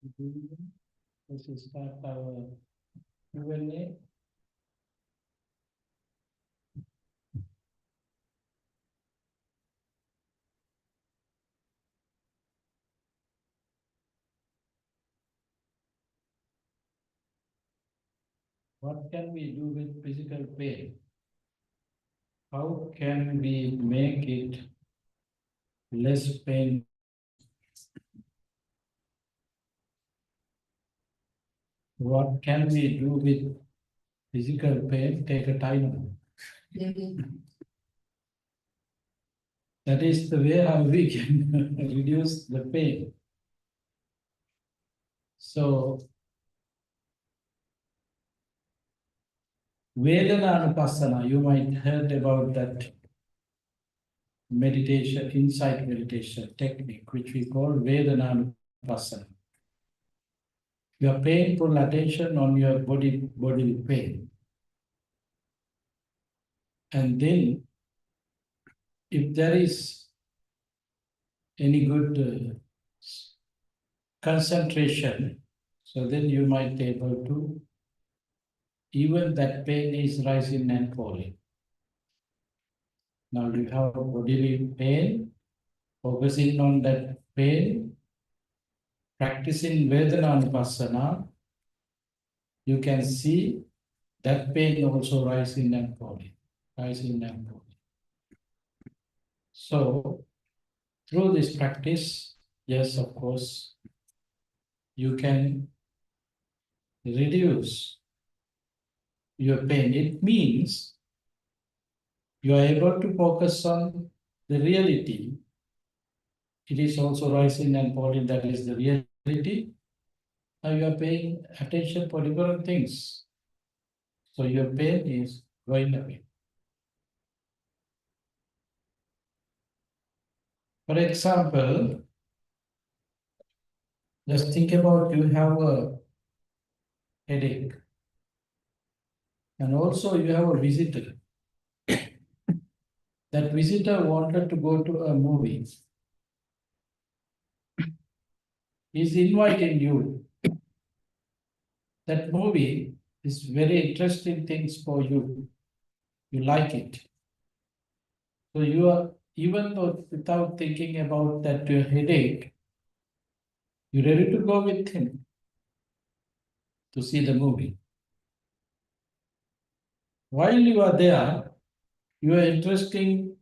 Let's start our Q&A. What can we do with physical pain? How can we make it less pain? What can we do with physical pain? Take a timer. That is the way how we can reduce the pain. So, Vedana you might heard about that meditation, insight meditation technique, which we call Vedana. You are paying full attention on your bodily pain. And then, if there is any good concentration, so then you might be able to, even that pain is rising and falling. Now you have bodily pain, focusing on that pain, practicing Vedana, you can see that pain also rising and falling, rising and falling. So, through this practice, yes, of course, you can reduce your pain. It means you are able to focus on the reality. It is also rising and falling, that is the reality. Now you are paying attention for different things. So your pain is going away. For example, just think about you have a headache. And also you have a visitor. That visitor wanted to go to a movie. He's inviting you. That movie is very interesting things for you. You like it. So you are, even though without thinking about that headache, you're ready to go with him to see the movie. While you are there, your interesting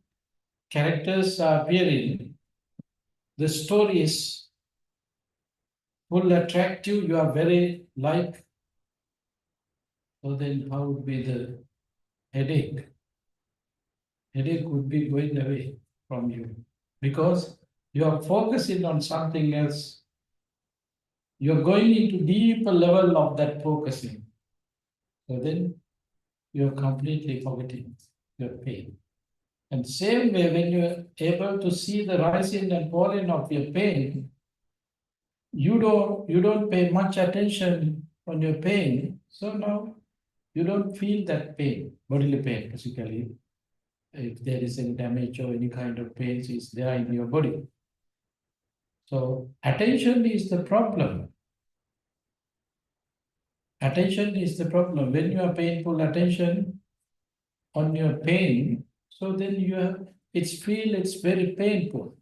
characters are appearing. The stories will attract you. You are very like. So then how would be the headache? Headache would be going away from you because you are focusing on something else. You're going into deeper level of that focusing. So then you're completely forgetting your pain. And same way, when you're able to see the rising and falling of your pain, you don't pay much attention on your pain. So now you don't feel that pain, bodily pain, physically. If there is any damage or any kind of pain is there in your body. So attention is the problem. Attention is the problem. When you are paying full attention on your pain, so then it's very painful.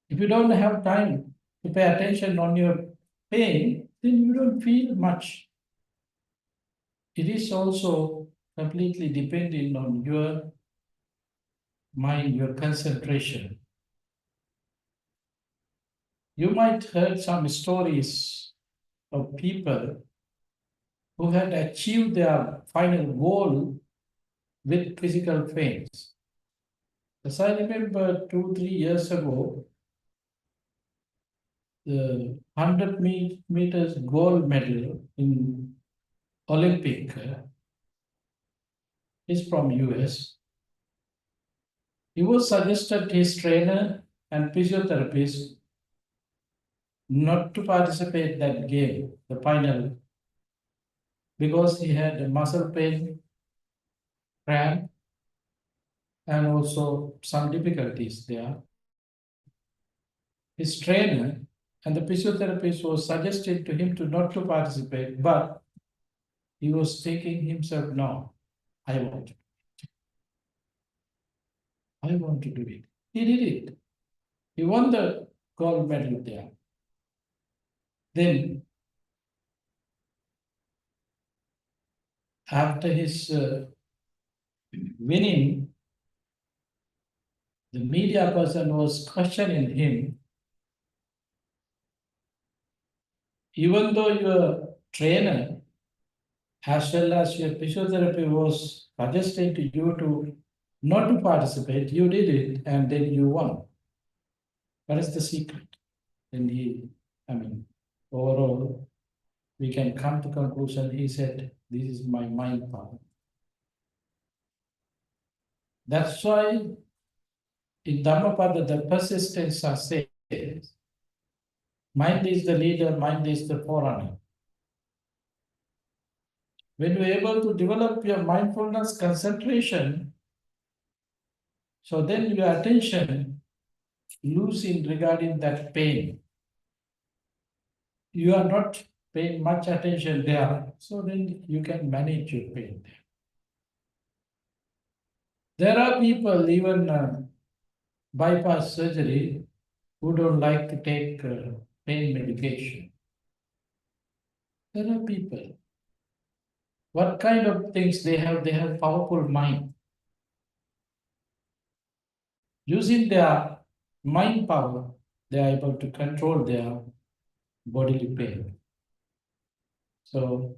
If you don't have time to pay attention on your pain, then you don't feel much. It is also completely depending on your mind, your concentration. You might heard some stories of people who had achieved their final goal with physical pains. As I remember 2-3 years ago, the 100 meters gold medal in Olympic is from US. He was suggested his trainer and physiotherapist not to participate that game, the final, because he had a muscle pain, cramp, and also some difficulties there. His trainer And the physiotherapist was suggesting to him to not to participate, but he was thinking himself, no, I want to. I want to do it. He did it. He won the gold medal there. Then, after his winning, the media person was questioning him. Even though your trainer, as well as your physiotherapy, was suggesting to you to not to participate, you did it and then you won. What is the secret? Then overall, we can come to conclusion. He said, this is my mind power. That's why in Dhammapada, the persistence says, mind is the leader, mind is the forerunner. When you're able to develop your mindfulness concentration, so then your attention losing regarding that pain. You are not paying much attention there, so then you can manage your pain. There are people, even bypass surgery, who don't like to take pain medication. There are people. What kind of things they have? They have powerful mind. Using their mind power, they are able to control their bodily pain. So,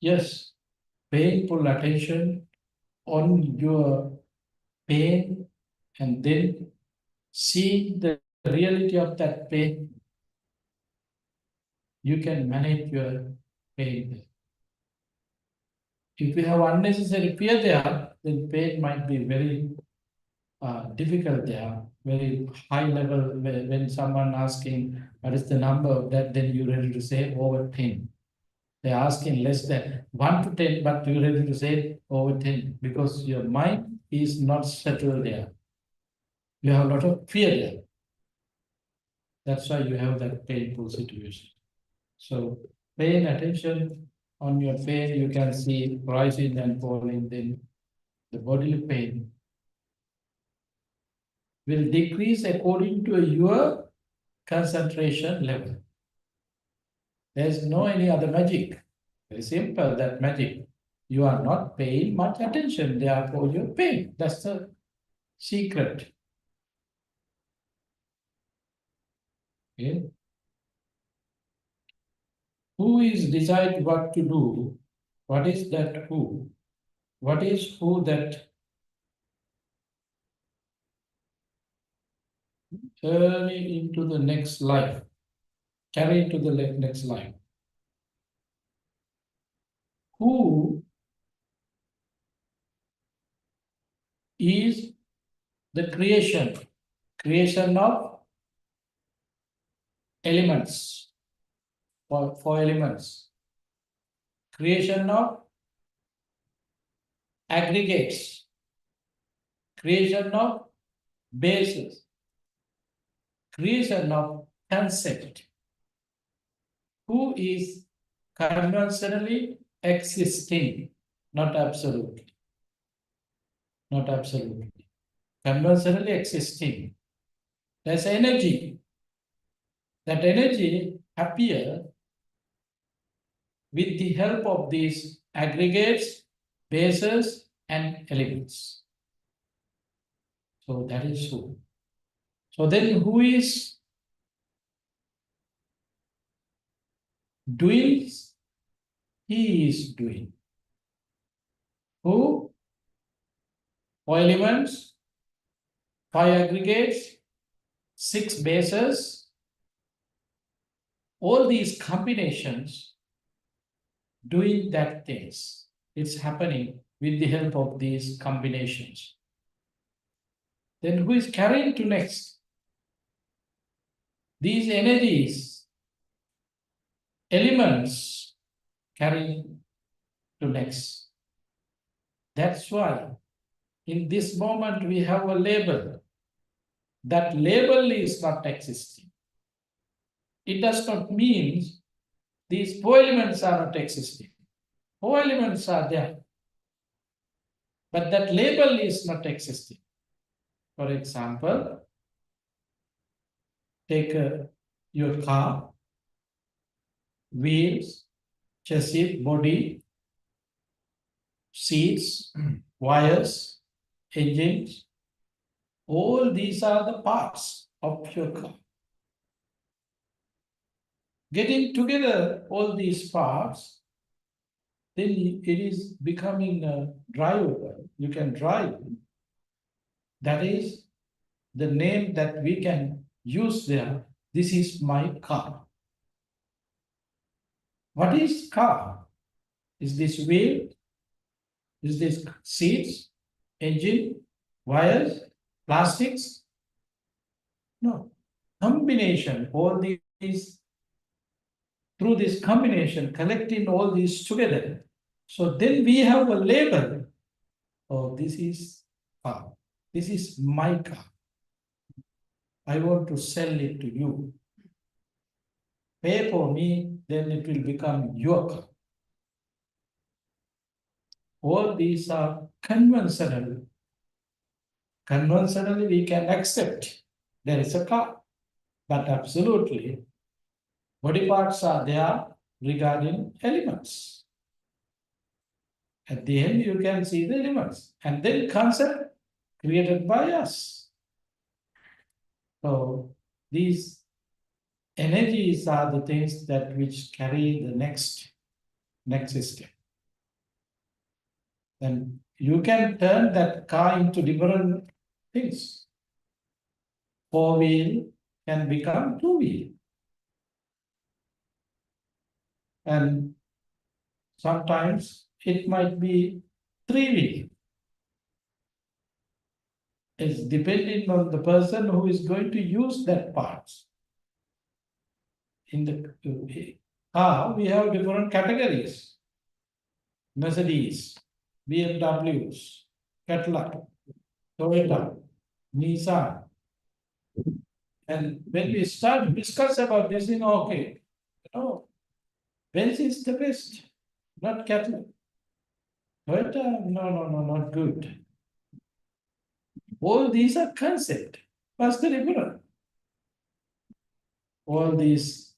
yes, paying full attention on your pain and then seeing the reality of that pain, you can manage your pain. If you have unnecessary fear there, then pain might be very difficult there, very high level. When someone asking what is the number of that, then you're ready to say over 10. They're asking less than 1 to 10, but you're ready to say over 10 because your mind is not settled there. You have a lot of fear there. That's why you have that painful situation. So paying attention on your pain, you can see rising and falling. Then the bodily pain will decrease according to your concentration level. There's no any other magic. Very simple, that magic. You are not paying much attention, therefore you pain. That's the secret. Okay. Who is decide what to do? What is that who? What is who that journey into the next life? Carry into the next life. Who is the creation of elements, for elements, creation of aggregates, creation of bases, creation of concept. Who is conventionally existing, not absolutely. Not absolutely. Conventionally existing. There's energy. That energy appears with the help of these aggregates, bases, and elements. So that is who. So then who is doing? He is doing. Who? 4 elements, 5 aggregates, 6 bases. All these combinations doing that things. It's happening with the help of these combinations. Then who is carrying to next? These energies, elements carrying to next. That's why in this moment we have a label. That label is not existing. It does not mean these co-elements are not existing. Co-elements are there, but that label is not existing. For example, take your car, wheels, chassis, body, seats, wires, engines. All these are the parts of your car. Getting together all these parts, then it is becoming drivable. You can drive. That is the name that we can use there. This is my car. What is car? Is this wheel? Is this seats, engine, wires, plastics? No. Combination, all these, through this combination, collecting all these together. So then we have a label. Oh, this is car. This is my car. I want to sell it to you. Pay for me, then it will become your car. All these are conventional. Conventionally, we can accept there is a car, but absolutely, body parts are there regarding elements. At the end, you can see the elements, and then concept created by us. So these energies are the things that which carry the next step. Then you can turn that car into different things. Four-wheel can become two-wheel. And sometimes it might be three-wheel. It's depending on the person who is going to use that parts. In the car, we have different categories. Mercedes, BMWs, Cadillac, Toyota, Nissan. And when we start to discuss about this, okay, Benz is the best, not Cadillac. Toyota, no, not good. All these are concept. What's the difference? All these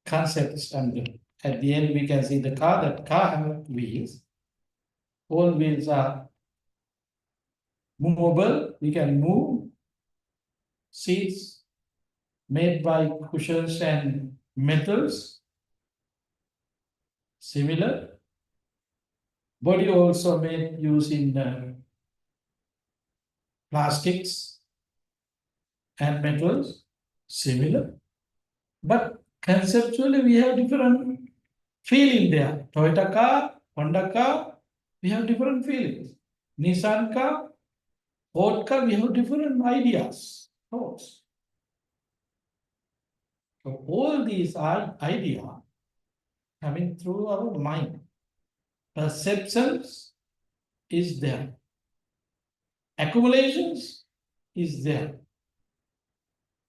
concepts, and at the end we can see the car. That car has wheels. All wheels are movable. We can move. Seats made by cushions and metals. Similar. Body also made using plastics and metals. Similar. But conceptually, we have different feeling there. Toyota car, Honda car, we have different feelings. Nissan car, Ford car, we have different ideas, thoughts. So all these are ideas coming through our mind. Perceptions is there. Accumulations is there.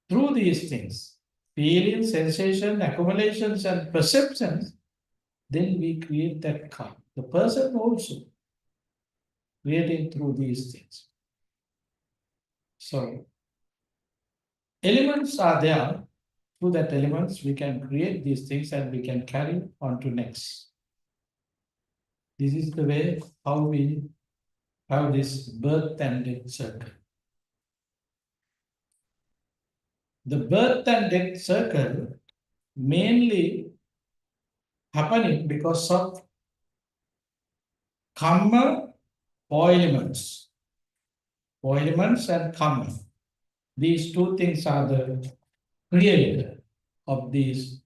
Through these things, feelings, sensation, accumulations, and perceptions, then we create that car. The person also creating through these things. So elements are there. Through that elements, we can create these things and we can carry on to next. This is the way how we have this birth and death circle. The birth and death circle mainly happening because of karma or elements. Or elements and karma. These two things are the creator of these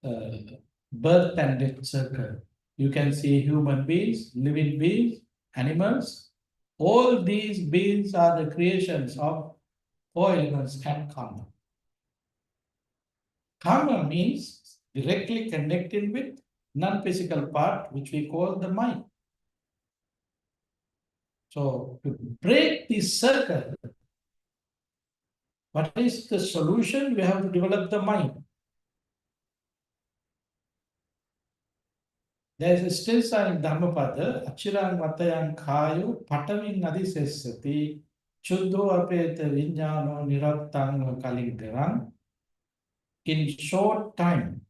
birth and death circle. You can see human beings, living beings, animals. All these beings are the creations of four elements and karma. Karma means directly connected with non-physical part, which we call the mind. So to break this circle, What is the solution? We have to develop the mind. There is a still sign in Dhammapada, Achirang Vatayang Kayo, Pataving Adisesati, Chuddho Apeta Vinyano Nirattang Kaligdaran. In short time,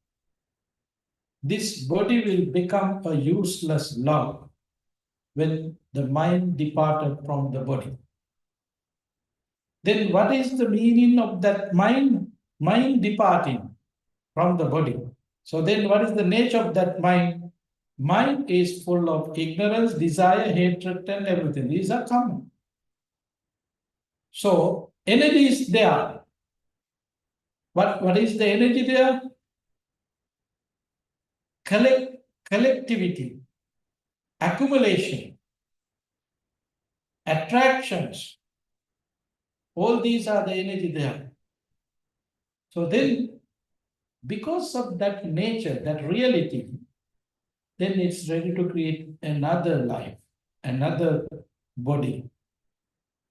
this body will become a useless log when the mind departed from the body. Then what is the meaning of that mind departing from the body? So then what is the nature of that mind? Mind is full of ignorance, desire, hatred, and everything. These are common. So energy is there. What is the energy there? Collectivity, accumulation, attractions. All these are the energy there. So then, because of that nature, that reality, then it's ready to create another life, another body.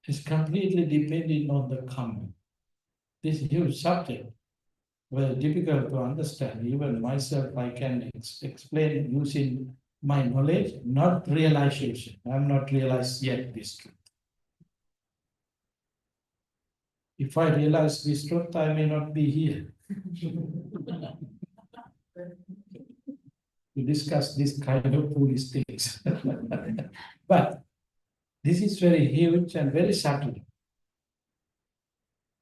It's completely depending on the karma. This huge subject, very difficult to understand. Even myself, I can explain using my knowledge, not realization. I'm not realized yet this truth. If I realize this truth, I may not be here to discuss this kind of foolish things. But this is very huge and very subtle.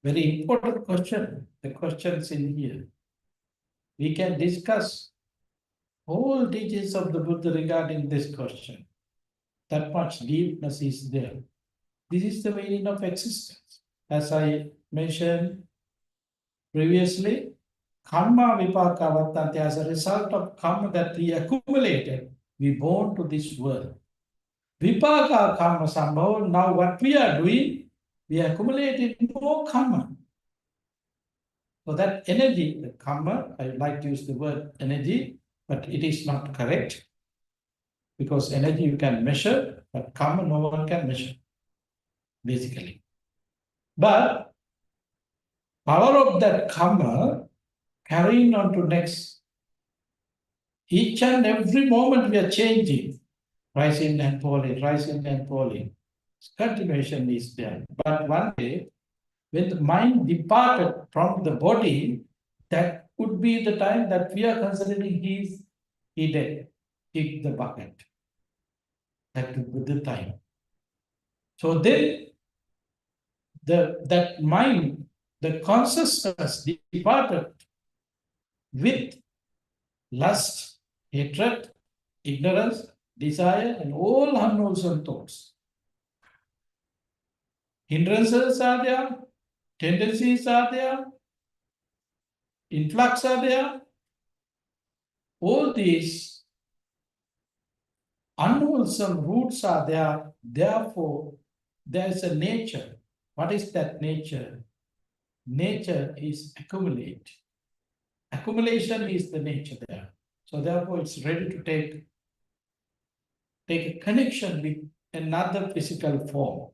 Very important question. The questions in here. We can discuss whole teachings of the Buddha regarding this question. That much deepness is there. This is the meaning of existence. As I mentioned previously, karma vipaka vattante, as a result of karma that we accumulated, we born to this world. Vipaka karma sambhava, now what we are doing, we accumulated more karma. So that energy, the karma, I like to use the word energy, but it is not correct. Because energy you can measure, but karma no one can measure, basically. But power of that karma carrying on to next. Each and every moment we are changing, rising and falling, rising and falling. Continuation is there. But one day, when the mind departed from the body, that would be the time that we are considering he dead, kick the bucket. That would be the time. So then, that mind, the consciousness departed with lust, hatred, ignorance, desire, and all unwholesome thoughts. Hindrances are there, tendencies are there, influx are there. All these unwholesome roots are there. Therefore, there is a nature. What is that nature? Nature is accumulate. Accumulation is the nature there. So therefore, it's ready to take a connection with another physical form.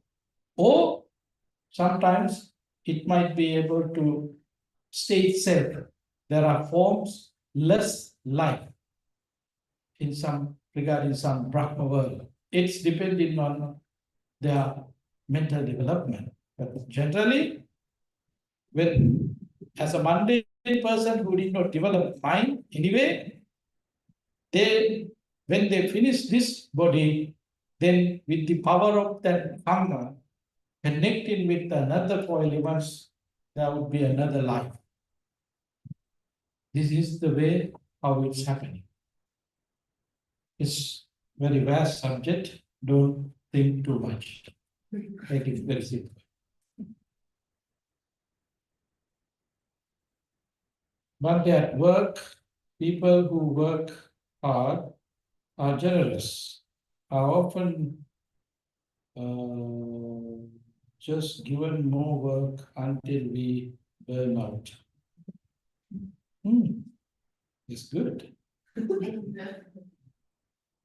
Or sometimes it might be able to stay itself. There are forms less life in some regarding some Brahma world. It's depending on their mental development. But generally, when as a mundane person who did not develop mind anyway, when they finish this body, then with the power of that karma, connecting with another four elements, there would be another life. This is the way how it's happening. It's very vast subject. Don't think too much. Make it very simple. But at work, people who work hard are generous, are often just given more work until we burn out. It's good.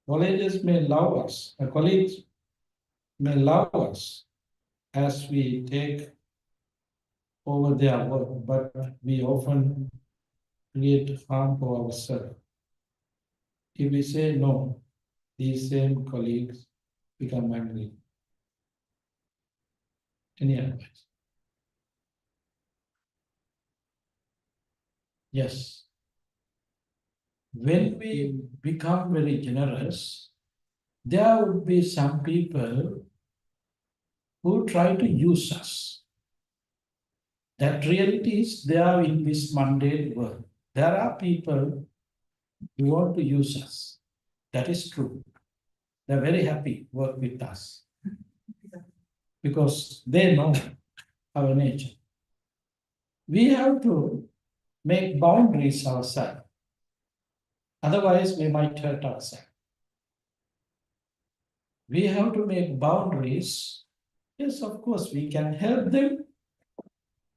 Colleagues may love us as we take over their work, but we often create harm for ourselves. If we say no, these same colleagues become angry. Any advice? Yes. When we become very generous, there would be some people who try to use us. That reality is there in this mundane world. There are people who want to use us. That is true. They're very happy to work with us because they know our nature. We have to make boundaries ourselves. Otherwise, we might hurt ourselves. We have to make boundaries. Yes, of course, we can help them,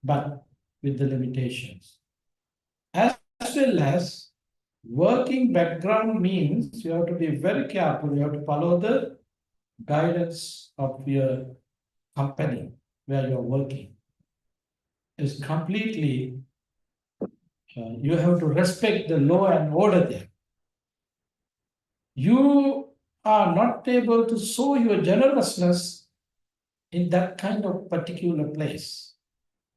but with the limitations. As well as working background means you have to be very careful. You have to follow the guidance of your company where you're working. It's completely, you have to respect the law and order there. You are not able to show your generousness in that kind of particular place.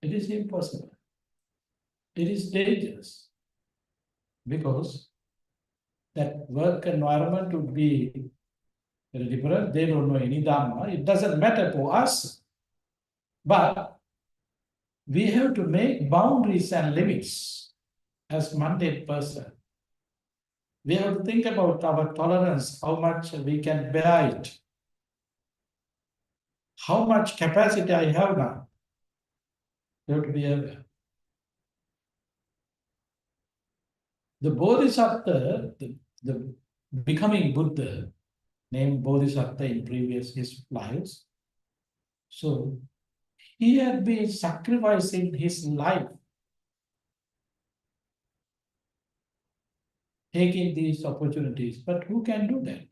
It is impossible. It is dangerous because that work environment would be very different. They don't know any Dharma. It doesn't matter for us. But we have to make boundaries and limits as mundane person. We have to think about our tolerance, how much we can bear it, how much capacity I have now. You have to be aware. The Bodhisattva, the becoming Buddha, named Bodhisattva in previous his lives. So he had been sacrificing his life, taking these opportunities. But who can do that?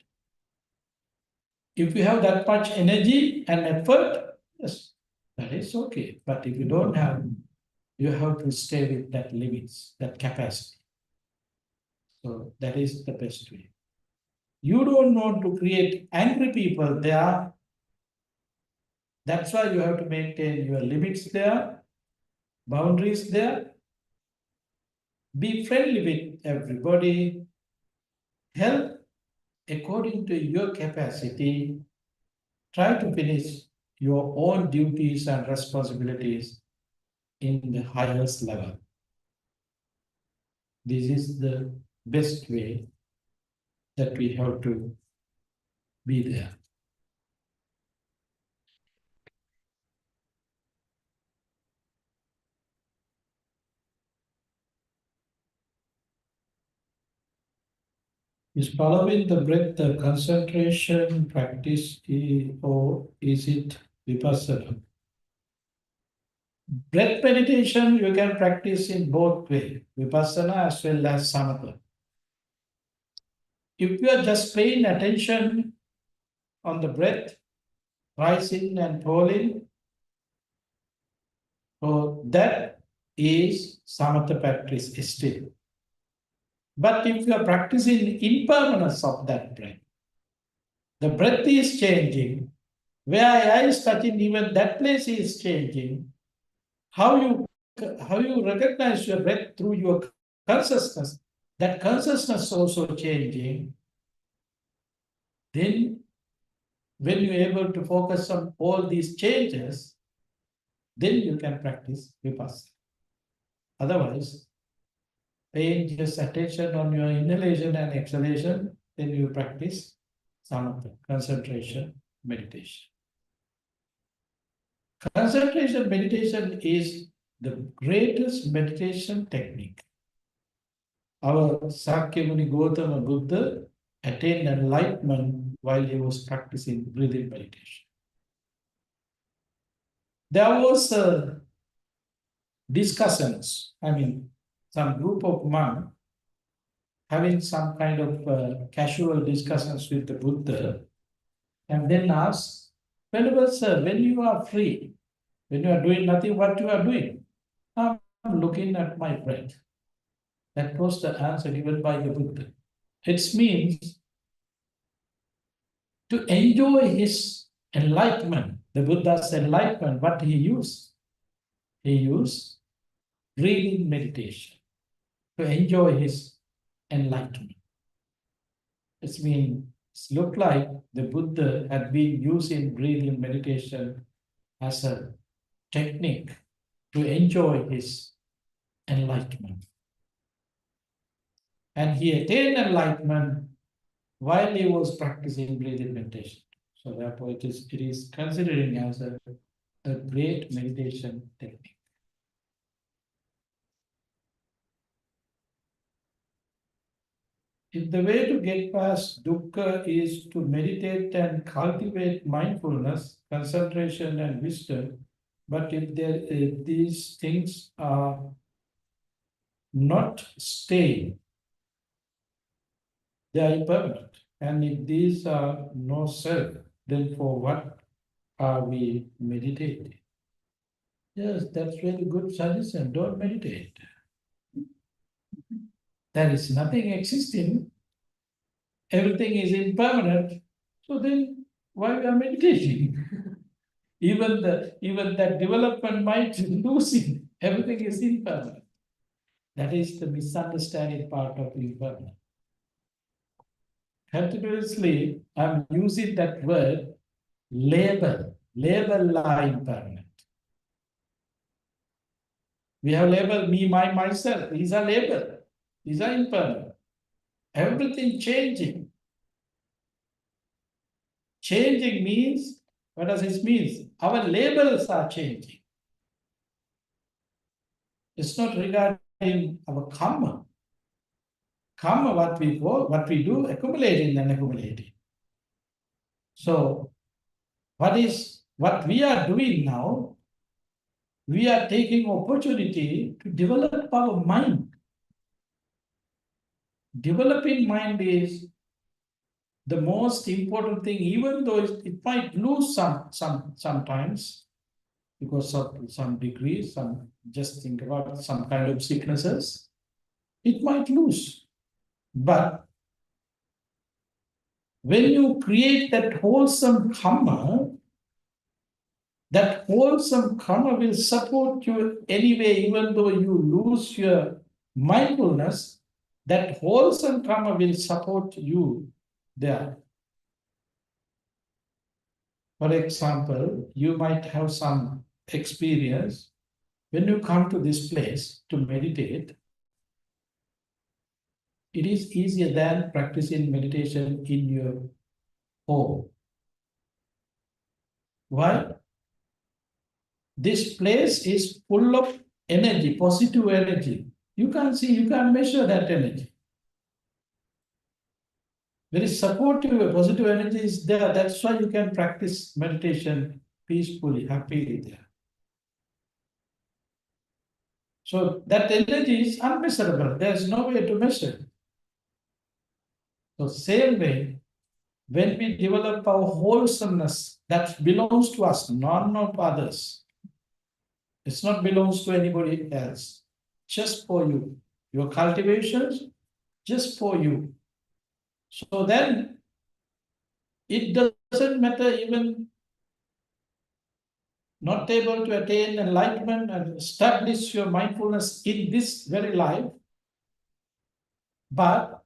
If you have that much energy and effort, yes, that is okay. But if you don't have, you have to stay with that limits, that capacity. So that is the best way. You don't want to create angry people there. That's why you have to maintain your limits there, boundaries there. Be friendly with everybody. Help according to your capacity. Try to finish your own duties and responsibilities in the highest level. This is the best way that we have to be there. Is following the breath the concentration practice or is it vipassana? Breath meditation you can practice in both ways, vipassana as well as samatha. If you are just paying attention on the breath, rising and falling, so that is samatha practice still. But if you are practicing impermanence of that breath, the breath is changing, where eye is touching, even that place is changing. How you recognize your breath through your consciousness, that consciousness also changing. Then when you're able to focus on all these changes, then you can practice vipassana. Otherwise, paying just attention on your inhalation and exhalation, then you practice samatha, concentration, meditation. Concentration meditation is the greatest meditation technique. Our Sakyamuni Gautama Buddha attained enlightenment while he was practicing breathing meditation. There was discussions, some group of monks having some kind of casual discussions with the Buddha, and then asked, Venerable Sir, when you are free, when you are doing nothing, what you are doing? I'm looking at my breath. That was the answer given by the Buddha. It means to enjoy his enlightenment, the Buddha's enlightenment, what he used? He used breathing meditation to enjoy his enlightenment. It means look like the Buddha had been using breathing meditation as a technique to enjoy his enlightenment. And he attained enlightenment while he was practicing breathing meditation. So therefore it is considering as a great meditation technique. If the way to get past dukkha is to meditate and cultivate mindfulness, concentration, and wisdom, but if these things are not staying, they are impermanent. And if these are no self, then for what are we meditating? Yes, that's very good suggestion. Don't meditate. There is nothing existing. Everything is impermanent. So then why we are meditating? even that development might lose it. Everything is impermanent. That is the misunderstanding part of impermanent. Continuously, I'm using that word label. Label are impermanent. We have label me, myself. These are label. These are impermanent. Everything changing. Changing means, what does this mean? Our labels are changing. It's not regarding our karma. Karma, what we do, accumulating and accumulating. So, what we are doing now? We are taking opportunity to develop our mind. Developing mind is the most important thing, even though it might lose sometimes because of some degrees, just think about some kind of sicknesses, it might lose. But when you create that wholesome karma will support you anyway, even though you lose your mindfulness, that wholesome karma will support you there. For example, you might have some experience when you come to this place to meditate. It is easier than practicing meditation in your home. Why? This place is full of energy, positive energy. You can't measure that energy. Very supportive, positive energy is there. That's why you can practice meditation peacefully, happily there. So that energy is unmeasurable. There's no way to measure. So same way, when we develop our wholesomeness, that belongs to us, none of others. It's not belongs to anybody else. Just for you. Your cultivations, just for you. So then, it doesn't matter even not able to attain enlightenment and establish your mindfulness in this very life. But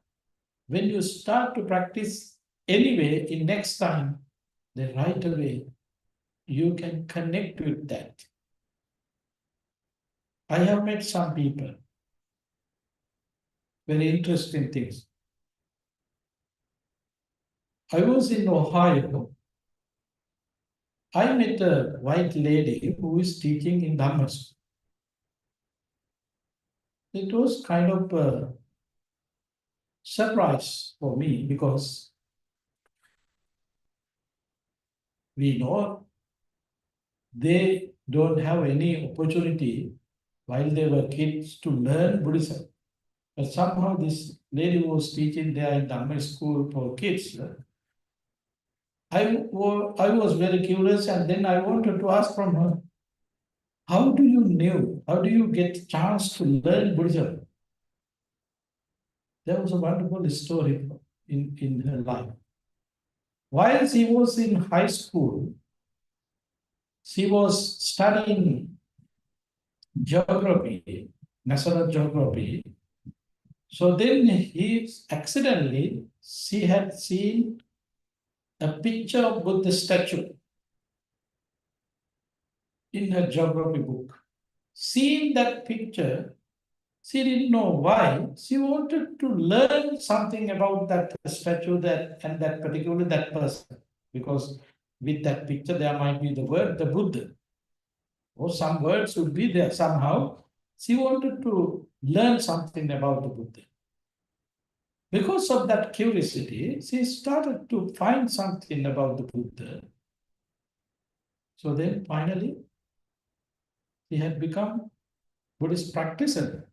when you start to practice anyway, in next time, then right away, you can connect with that. I have met some people, very interesting things. I was in Ohio. I met a white lady who is teaching in Dhamma school. It was kind of a surprise for me because we know they don't have any opportunity while they were kids to learn Buddhism. But somehow this lady was teaching there in Dhamma school for kids. I was very curious and then I wanted to ask from her, How do you know? How do you get chance to learn Buddhism? There was a wonderful story in her life. While she was in high school, she was studying geography, national geography. So then she had seen a picture of Buddha statue in her geography book. Seeing that picture, she didn't know why. She wanted to learn something about that statue and that particularly that person. Because with that picture, there might be the word the Buddha, or some words would be there somehow. She wanted to learn something about the Buddha. Because of that curiosity, she started to find something about the Buddha. So then finally, she had become Buddhist practitioner.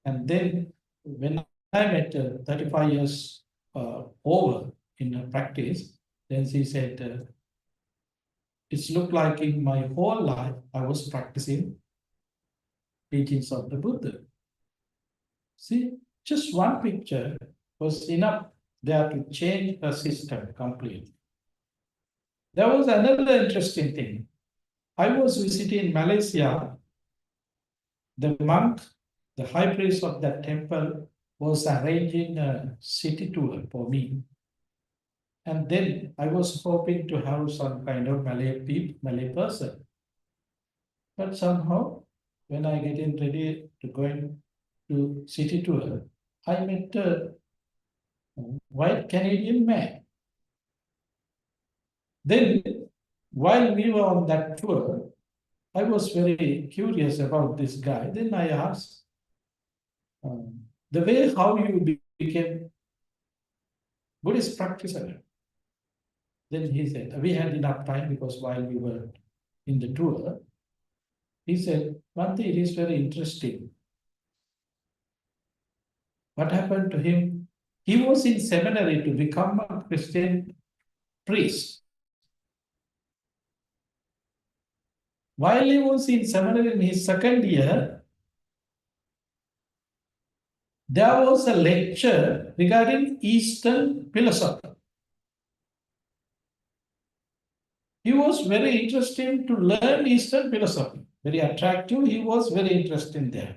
And then when I met her 35 years over in her practice, then she said, it's looked like in my whole life I was practicing teachings of the Buddha. See, just one picture was enough there to change her system completely. There was another interesting thing. I was visiting Malaysia. The monk, the high priest of that temple, was arranging a city tour for me. And then I was hoping to have some kind of Malay person. But somehow, when I get in ready to going to city tour, I met a white Canadian man. Then, while we were on that tour, I was very curious about this guy. Then I asked, the way how you became Buddhist practitioner. Then he said, we had enough time because while we were in the tour, he said, one thing, it is very interesting. What happened to him? He was in seminary to become a Christian priest. While he was in seminary in his second year, there was a lecture regarding Eastern philosophy. He was very interested to learn Eastern philosophy. Very attractive. He was very interested there.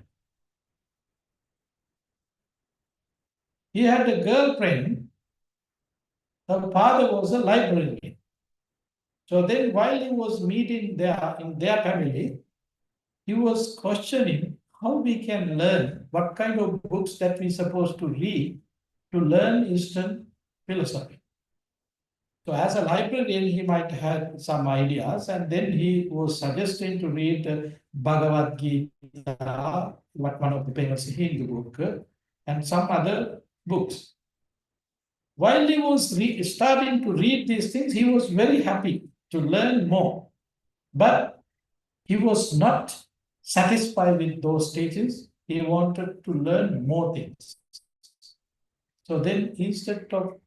He had a girlfriend. Her father was a librarian. So then while he was meeting there in their family, he was questioning how we can learn, what kind of books that we're supposed to read to learn Eastern philosophy. So as a librarian, he might have some ideas, and then he was suggesting to read Bhagavad Gita, one of the famous Hindu book, and some other books. While he was starting to read these things, he was very happy to learn more. But he was not satisfied with those teachings. He wanted to learn more things. So then instead of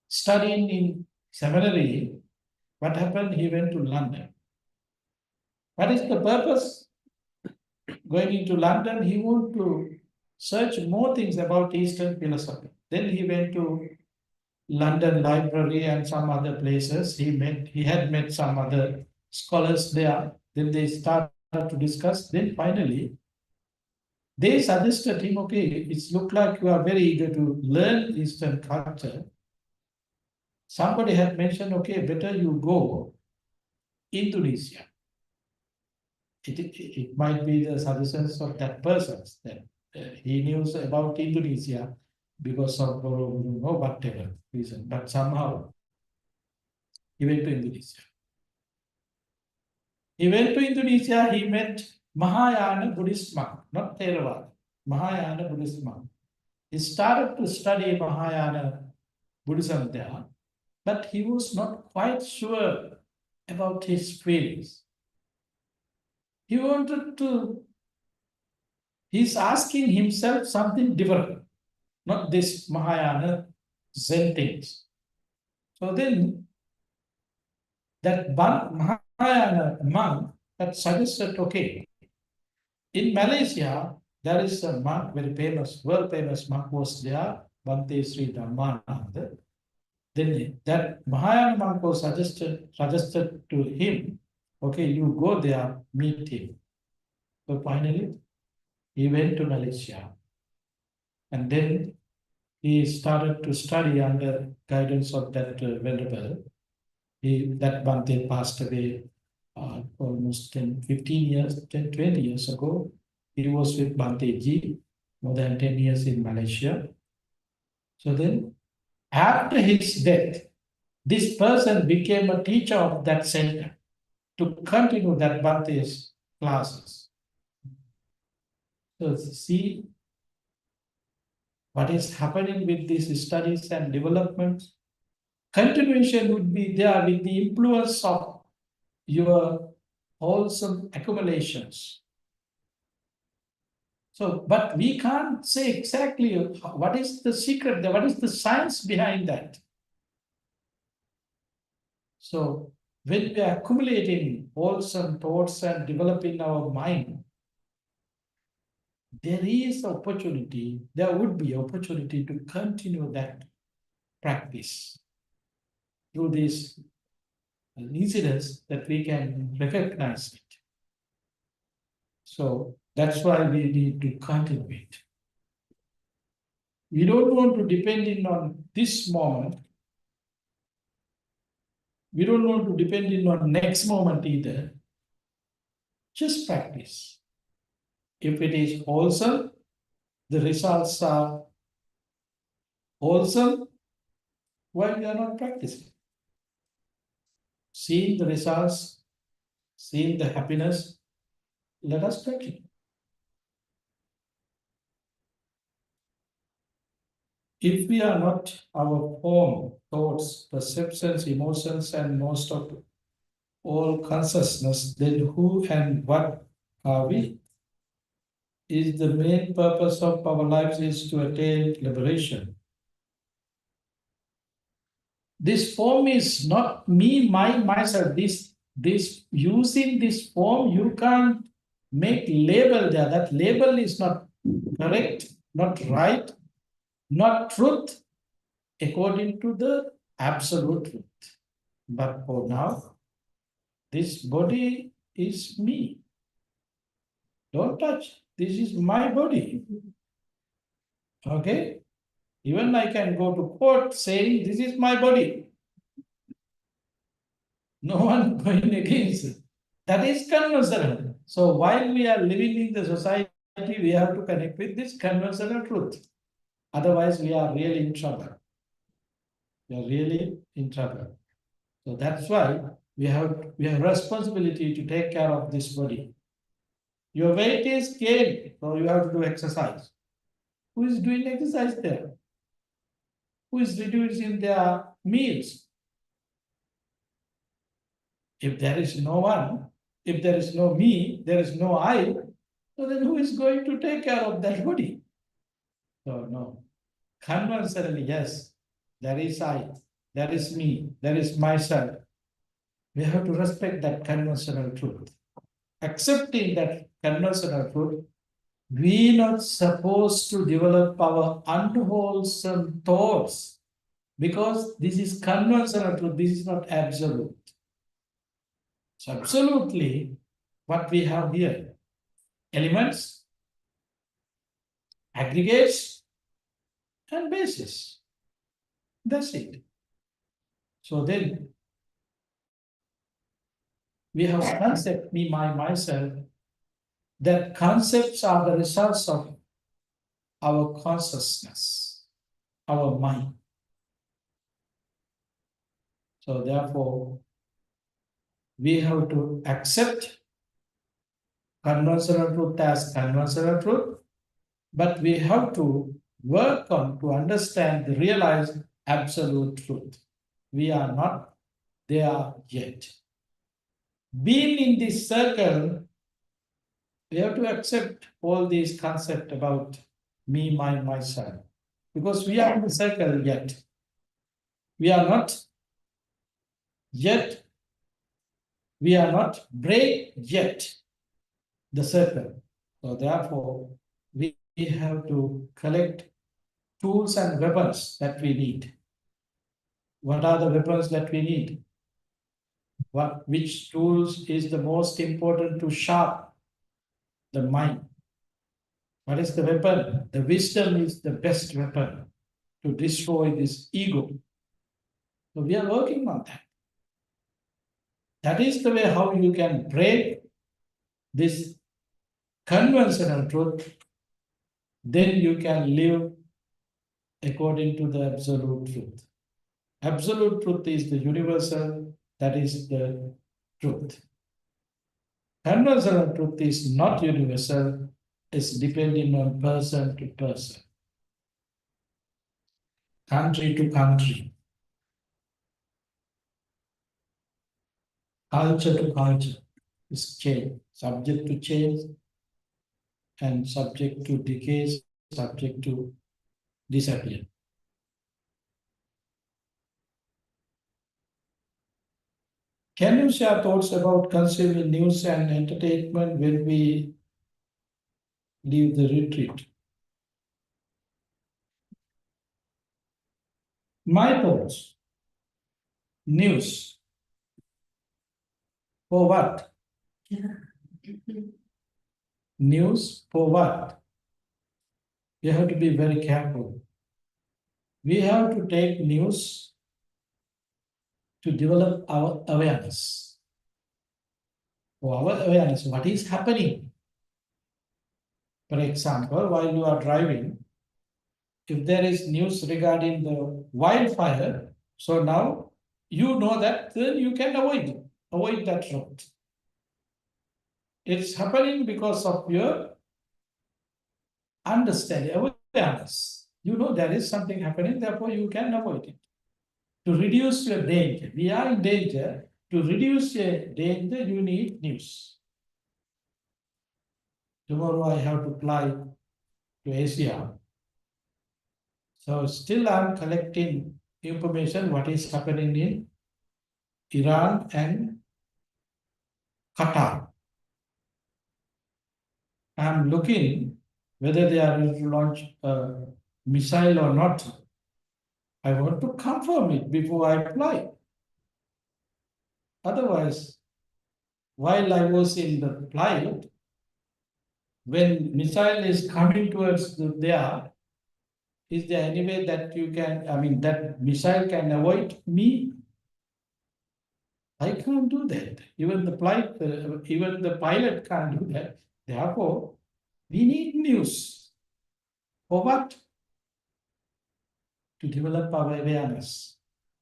studying in seminary, what happened? He went to London. What is the purpose? Going into London, he wanted to search more things about Eastern philosophy. Then he went to London Library and some other places. He had met some other scholars there. Then they started to discuss. Then finally, they suggested him, okay, it's looked like you are very eager to learn Eastern culture. Somebody had mentioned, okay, better you go Indonesia. It might be the suggestions of that person that he knew about Indonesia because of whatever reason. But somehow he went to Indonesia. He went to Indonesia, he met Mahayana Buddhist monk, not Theravada, Mahayana Buddhist monk. He started to study Mahayana Buddhism there, but he was not quite sure about his feelings. He wanted to, he's asking himself something different, not this Mahayana Zen things. So then that Mahayana monk that suggested, okay, in Malaysia, there is a monk, very famous, world famous monk was there, Bhante Sri Dhammananda. Then that Mahayana monk was suggested to him, okay, you go there, meet him. So finally, he went to Malaysia. And then he started to study under guidance of that venerable. That Bhante passed away almost 10, 15 years, 10, 20 years ago. He was with Bhante Ji, more than 10 years in Malaysia. So then, after his death, this person became a teacher of that center to continue that Bhante's classes. So see what is happening with these studies and developments. Continuation would be there with the influence of your wholesome accumulations. So, but we can't say exactly what is the secret there, what is the science behind that. So, when we are accumulating wholesome thoughts and developing our mind, there is opportunity, there would be opportunity to continue that practice through these incidents that we can recognize it. So that's why we need to continue it. We don't want to depend on this moment. We don't want to depend on next moment either. Just practice. If it is wholesome, the results are wholesome, why we are not practicing? Seeing the results, seeing the happiness, let us practice. If we are not our own thoughts, perceptions, emotions, and most of all consciousness, then who and what are we? Is the main purpose of our lives is to attain liberation. This form is not me, myself. This using this form, you can't make label there. That label is not correct, not right, not truth, according to the absolute truth. But for now, this body is me. Don't touch. This is my body. Okay? Even I can go to court saying, this is my body. No one going against it. That is conventional. So while we are living in the society, we have to connect with this conventional truth. Otherwise, we are really in trouble. We are really in trouble. So that's why we have responsibility to take care of this body. Your weight is gained, so you have to do exercise. Who is doing exercise there? Who is reducing their meals? If there is no one, if there is no me, there is no I, so then who is going to take care of that body? So no. Conventionally, yes, there is I, there is me, there is myself. We have to respect that conventional truth. Accepting that conventional truth, we are not supposed to develop our unwholesome thoughts because this is conventional truth, this is not absolute. So absolutely what we have here, elements, aggregates, and bases. That's it. So then we have concept, me, myself, that concepts are the results of our consciousness, our mind. So therefore, we have to accept conventional truth as conventional truth, but we have to work on to understand the realized absolute truth. We are not there yet. Being in this circle, we have to accept all these concepts about me, myself, because we are in the circle yet. We are not yet We are not break yet the circle. So therefore, we have to collect tools and weapons that we need. What are the weapons that we need? Which tools is the most important to sharpen the mind? What is the weapon? The wisdom is the best weapon to destroy this ego. So we are working on that. That is the way how you can break this conventional truth. Then you can live according to the absolute truth. Absolute truth is the universal, that is the truth. Conventional truth is not universal, it's depending on person to person, country to country, culture to culture. It's change, subject to change, and subject to decay, subject to disappear. Can you share thoughts about consuming news and entertainment when we leave the retreat? My thoughts. News. For what? News for what? We have to be very careful. We have to take news to develop our awareness. For our awareness, what is happening? For example, while you are driving, if there is news regarding the wildfire, so now you know that, then you can avoid that road. It's happening because of your understanding, awareness. You know there is something happening, therefore you can avoid it. To reduce your danger, we are in danger. To reduce your danger, you need news. Tomorrow I have to fly to Asia. So still I'm collecting information what is happening in Iran and Qatar. I'm looking whether they are going to launch a missile or not. I want to confirm it before I fly. Otherwise, while I was in the flight, when missile is coming towards there, is there any way that you can, I mean, that missile can avoid me? I can't do that. Even the flight, even the pilot can't do that. Therefore, we need news. For what? To develop our awareness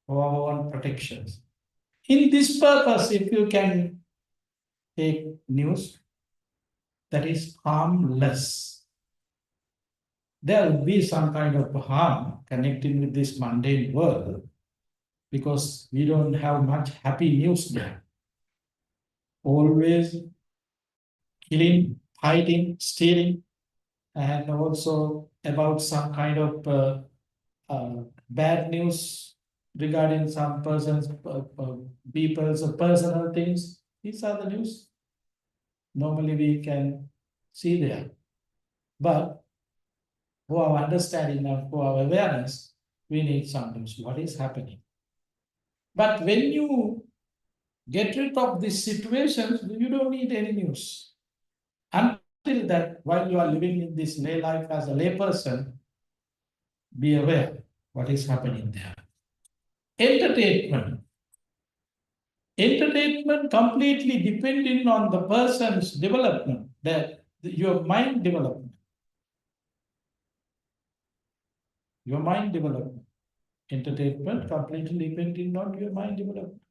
for our own protections. In this purpose, if you can take news that is harmless, there will be some kind of harm connecting with this mundane world because we don't have much happy news there. Always killing, fighting, stealing, and also about some kind of bad news regarding some persons, people's personal things. These are the news normally we can see there. But for our understanding and for our awareness, we need some news. What is happening? But when you get rid of these situations, you don't need any news. Until that, while you are living in this lay life as a layperson, be aware what is happening there. Entertainment. Entertainment completely depending on the person's development, your mind development. Your mind development. Entertainment completely depending on your mind development.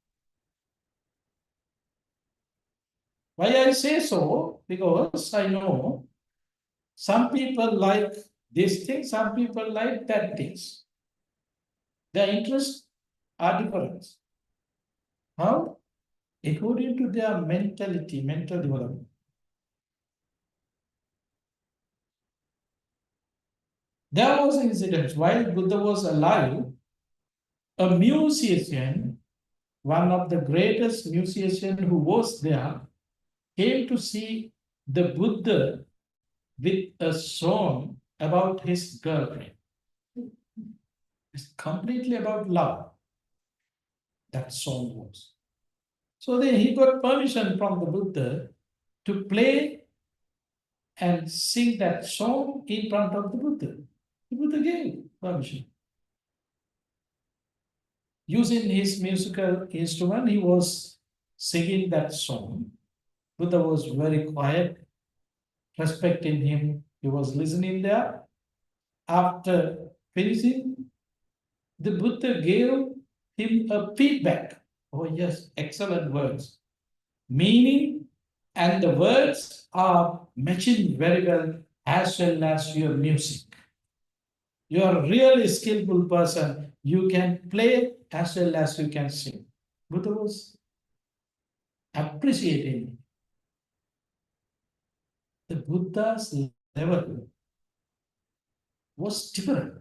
Why I say so? Because I know some people like this thing, some people like that things. Their interests are different. How? According to their mentality, mental development. There was an incident while Buddha was alive, a musician one of the greatest musicians who was there, came to see the Buddha with a song about his girlfriend. It's completely about love, that song was. So then he got permission from the Buddha to play and sing that song in front of the Buddha. The Buddha gave permission. Using his musical instrument, he was singing that song. Buddha was very quiet, respecting him. He was listening there. After finishing, the Buddha gave him a feedback. Oh, yes, excellent words. Meaning, and the words are matching very well as well as your music. You are a really skillful person. You can play as well as you can sing. Buddha was appreciating the Buddha's level was different.